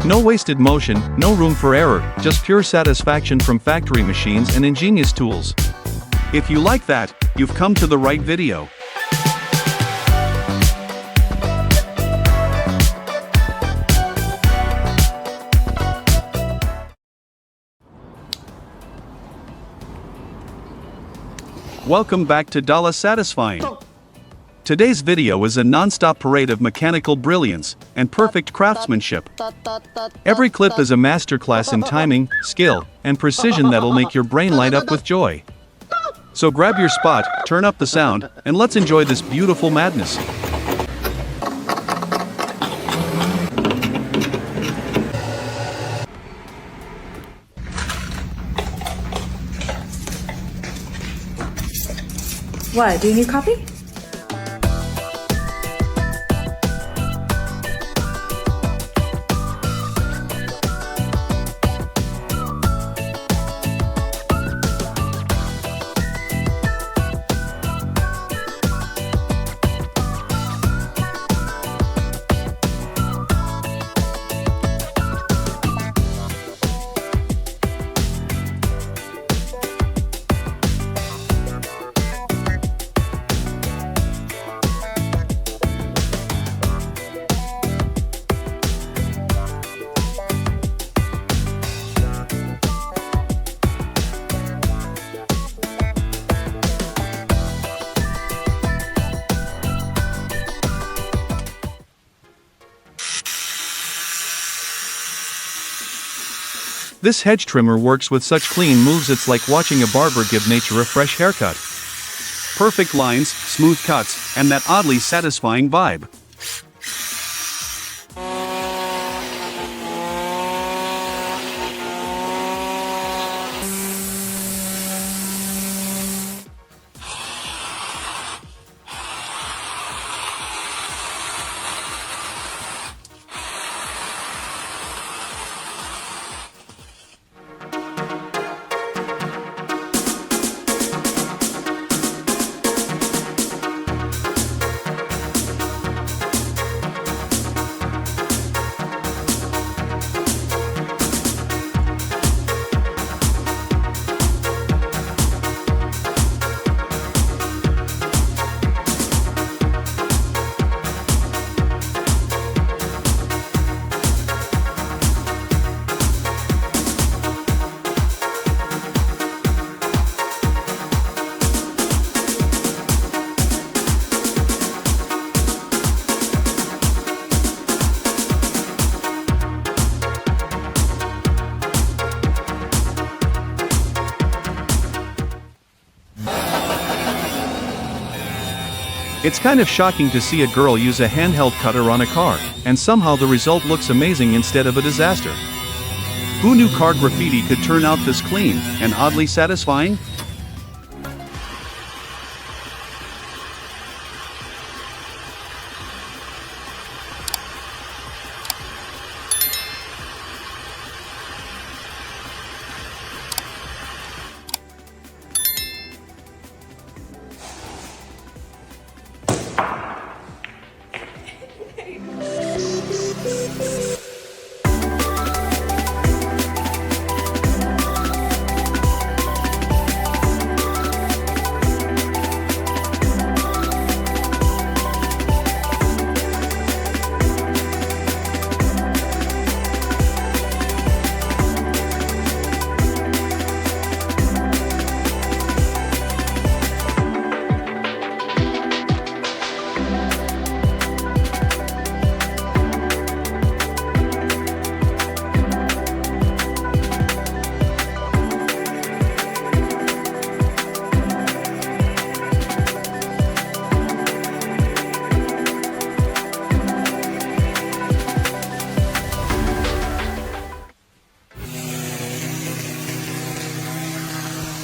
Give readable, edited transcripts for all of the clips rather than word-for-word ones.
No wasted motion, no room for error, just pure satisfaction from factory machines and ingenious tools. If you like that, you've come to the right video. Welcome back to Satisfying. Today's video is a non-stop parade of mechanical brilliance and perfect craftsmanship. Every clip is a masterclass in timing, skill, and precision that'll make your brain light up with joy. So grab your spot, turn up the sound, and let's enjoy this beautiful madness. What, do you need coffee? This hedge trimmer works with such clean moves it's like watching a barber give nature a fresh haircut. Perfect lines, smooth cuts, and that oddly satisfying vibe. It's kind of shocking to see a girl use a handheld cutter on a car, and somehow the result looks amazing instead of a disaster. Who knew car graffiti could turn out this clean and oddly satisfying?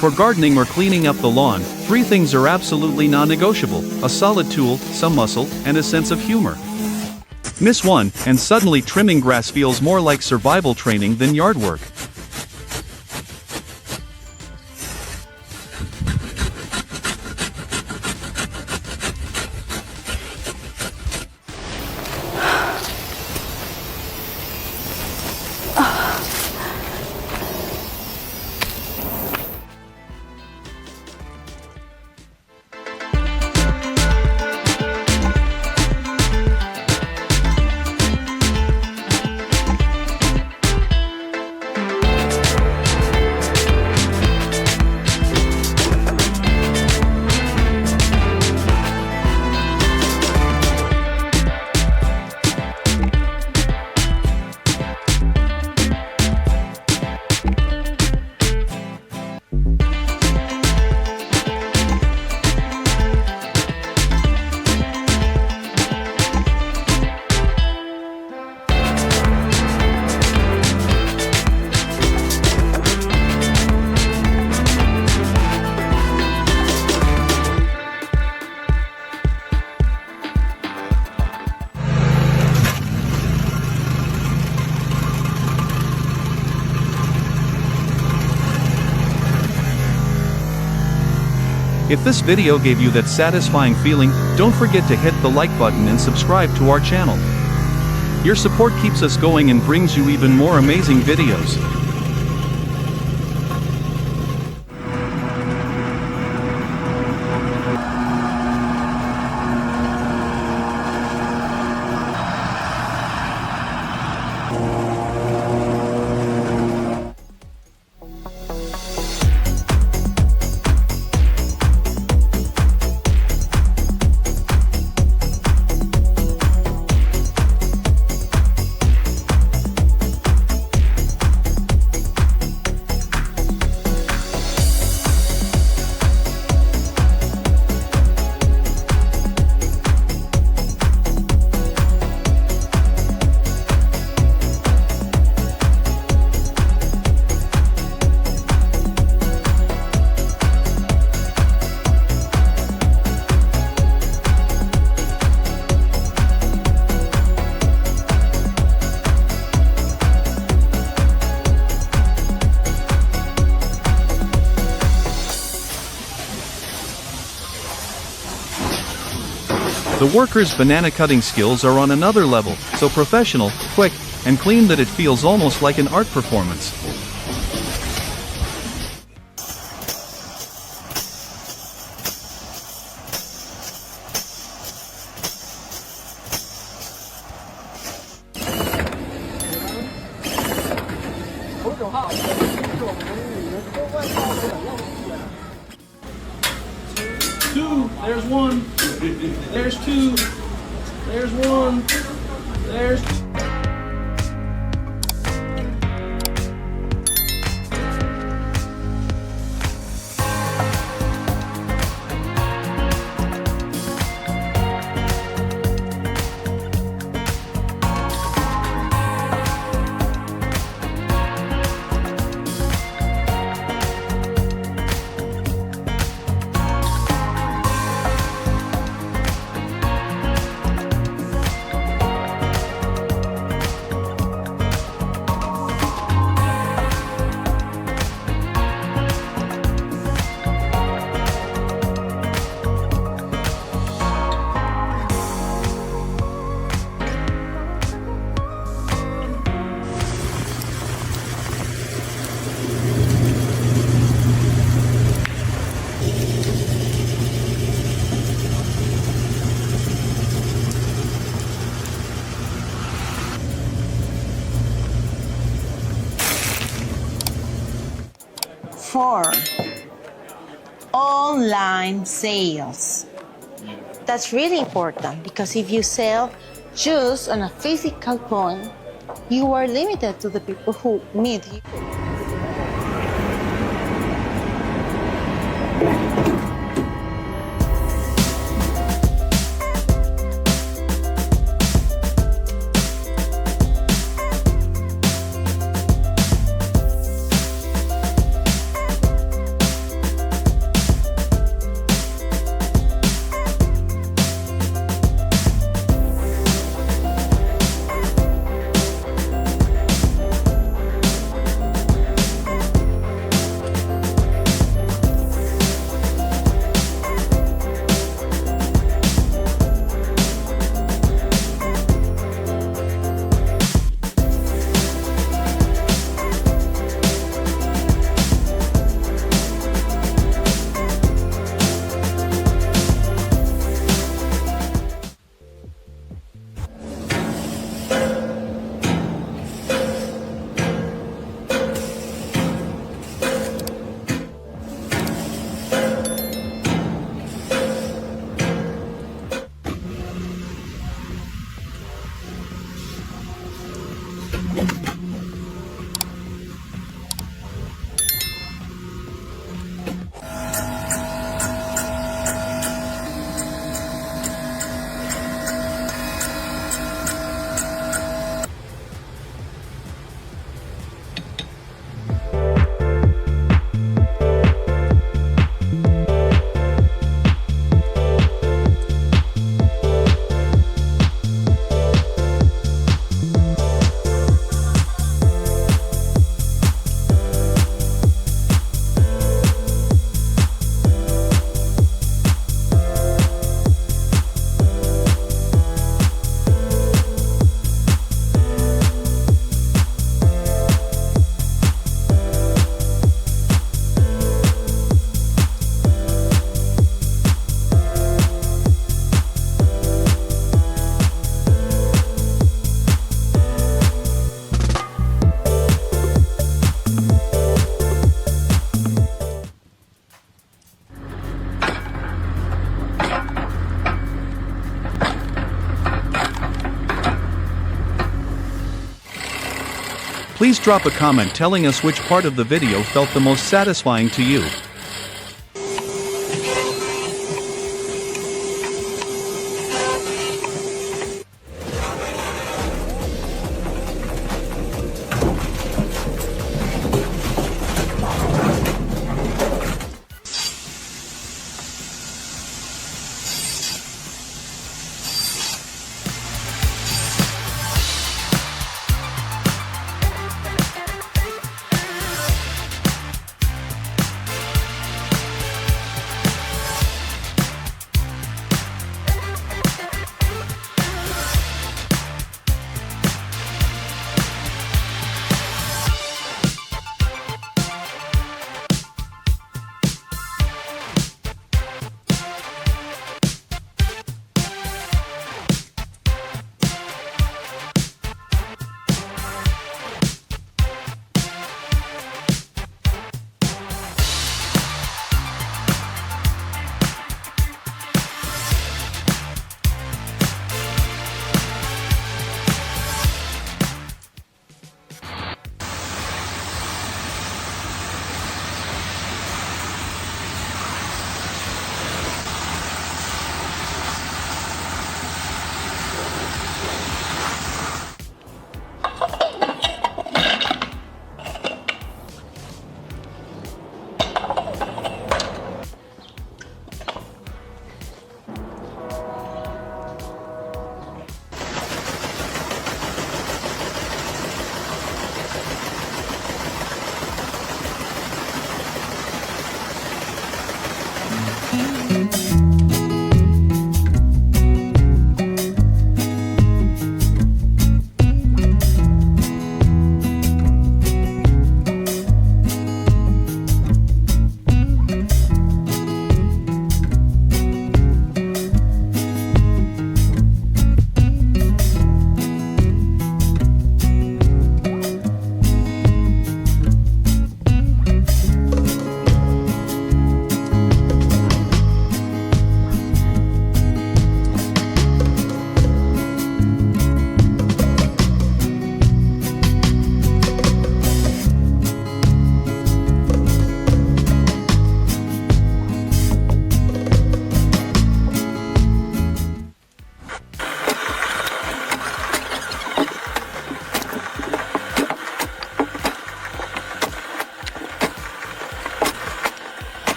For gardening or cleaning up the lawn, 3 things are absolutely non-negotiable: a solid tool, some muscle, and a sense of humor. Miss one, and suddenly trimming grass feels more like survival training than yard work. If this video gave you that satisfying feeling, don't forget to hit the like button and subscribe to our channel. Your support keeps us going and brings you even more amazing videos. The workers' banana cutting skills are on another level, so professional, quick, and clean that it feels almost like an art performance. Two, there's one, there's two, there's one, there's two. Four, online sales. That's really important because if you sell just on a physical point, you are limited to the people who meet you. Please drop a comment telling us which part of the video felt the most satisfying to you.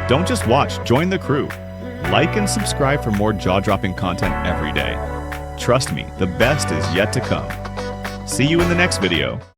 Don't just watch, join the crew. Like and subscribe for more jaw-dropping content every day. Trust me, the best is yet to come. See you in the next video.